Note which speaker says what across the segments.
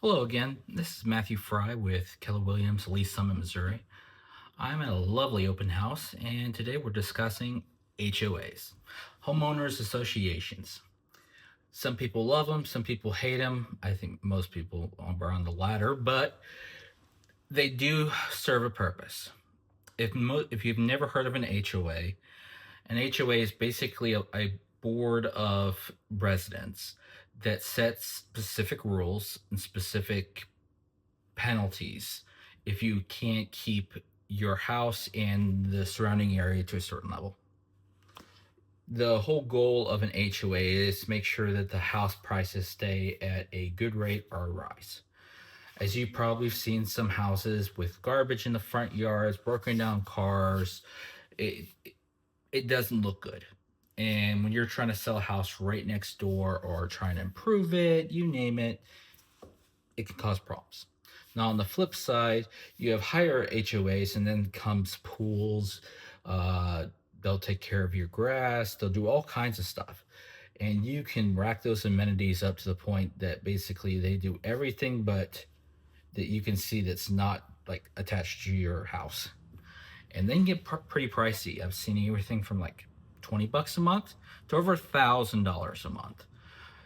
Speaker 1: Hello again. This is Matthew Frey with Keller Williams, Lee Summit, Missouri. I'm at a lovely open house, and today we're discussing HOAs, Homeowners Associations. Some people love them, some people hate them. I think most people are on the latter, but they do serve a purpose. If you've never heard of an HOA, an HOA is basically a board of residents that sets specific rules and specific penalties if you can't keep your house and the surrounding area to a certain level. The whole goal of an HOA is to make sure that the house prices stay at a good rate or rise. As you've probably seen some houses with garbage in the front yards, broken down cars, it, it doesn't look good. And when you're trying to sell a house right next door or trying to improve it, you name it, it can cause problems. Now, on the flip side, you have higher HOAs, and then comes pools. They'll take care of your grass. They'll do all kinds of stuff. And you can rack those amenities up to the point that basically they do everything but that you can see that's not like attached to your house. And they can get pretty pricey. I've seen everything from like $20 a month to over $1,000 a month.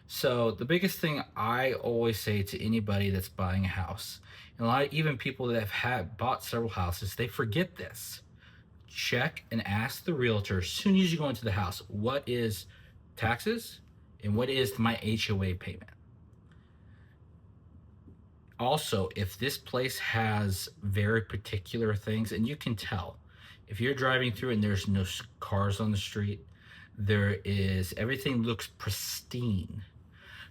Speaker 1: So the biggest thing I always say to anybody that's buying a house, and even people that have bought several houses, they forget this. Check and ask the realtor as soon as you go into the house, what is taxes and what is my HOA payment? Also, if this place has very particular things, and you can tell if you're driving through and there's no cars on the street, everything looks pristine.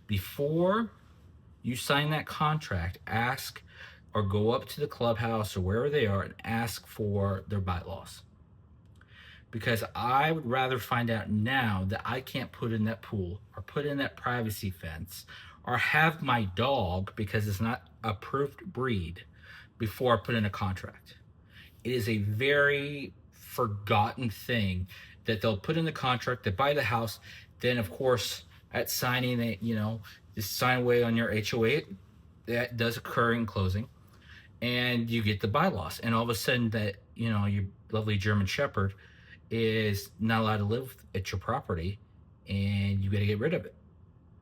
Speaker 1: Before you sign that contract, ask or go up to the clubhouse or wherever they are and ask for their bylaws. Because I would rather find out now that I can't put in that pool or put in that privacy fence or have my dog, because it's not approved breed, before I put in a contract. It is a very forgotten thing that they'll put in the contract, they buy the house, then of course at signing it, just sign away on your HOA. That does occur in closing, and you get the bylaws, and all of a sudden that your lovely German Shepherd is not allowed to live at your property, and you got to get rid of it,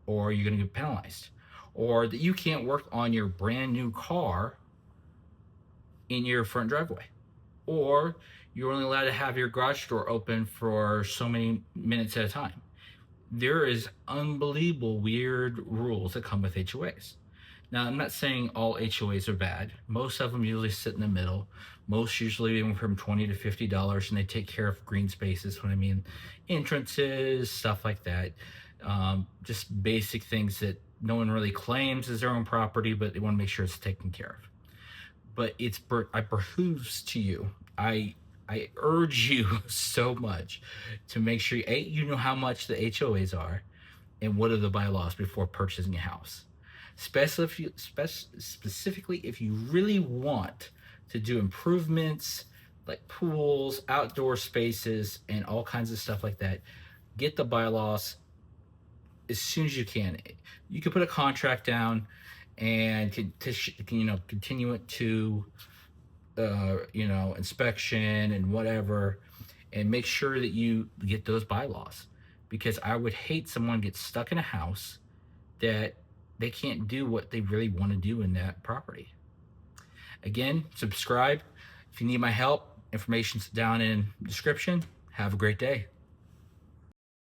Speaker 1: or you're going to get penalized, or that you can't work on your brand new car in your front driveway, or you're only allowed to have your garage door open for so many minutes at a time. There is unbelievable weird rules that come with HOAs. Now, I'm not saying all HOAs are bad. Most of them usually sit in the middle. Most usually even from $20 to $50, and they take care of green spaces. When I mean entrances, stuff like that. Just basic things that no one really claims as their own property, but they want to make sure it's taken care of. But it behooves to you. I urge you so much to make sure you know how much the HOAs are and what are the bylaws before purchasing a house. Specifically, if you really want to do improvements like pools, outdoor spaces, and all kinds of stuff like that, get the bylaws as soon as you can. You can put a contract down and continue it to inspection and whatever, and make sure that you get those bylaws, because I would hate someone gets stuck in a house that they can't do what they really want to do in that property. Again, subscribe. If you need my help, information's down in the description. Have a great day.